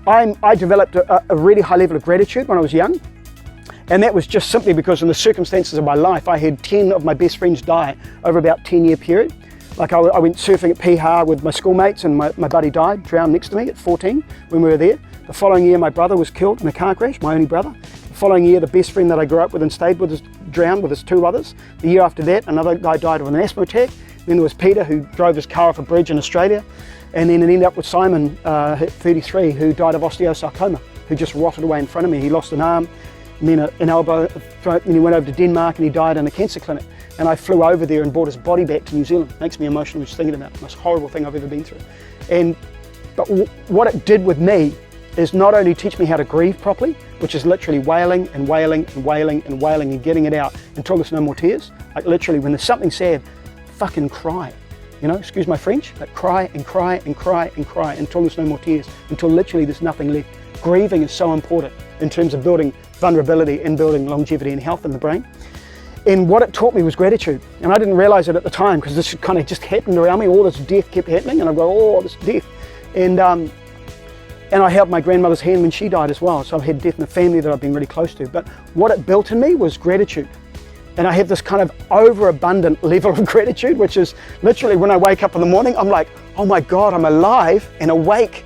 I developed a really high level of gratitude when I was young. And that was just simply because in the circumstances of my life, I had 10 of my best friends die over about a 10-year period. Like I went surfing at Piha with my schoolmates, and my buddy died, drowned next to me at 14 when we were there. The following year, my brother was killed in a car crash, my only brother. The following year, the best friend that I grew up with and stayed with was drowned with his 2 others. The year after that, another guy died of an asthma attack. Then there was Peter, who drove his car off a bridge in Australia. And then it ended up with Simon, at 33, who died of osteosarcoma, who just rotted away in front of me. He lost an arm, and then an elbow, and he went over to Denmark and he died in a cancer clinic. And I flew over there and brought his body back to New Zealand. Makes me emotional just thinking about it. The most horrible thing I've ever been through. But what it did with me is not only teach me how to grieve properly, which is literally wailing and wailing and wailing and wailing and getting it out until there's no more tears. Like literally, when there's something sad, fucking cry. You know, excuse my French, but cry and cry and cry and cry until there's no more tears, until literally there's nothing left. Grieving is so important in terms of building vulnerability and building longevity and health in the brain. And what it taught me was gratitude. And I didn't realize it at the time because this kind of just happened around me. All this death kept happening and I go, oh, this death. And I held my grandmother's hand when she died as well. So I've had death in the family that I've been really close to. But what it built in me was gratitude. And I have this kind of overabundant level of gratitude, which is literally when I wake up in the morning, I'm like, oh my God, I'm alive and awake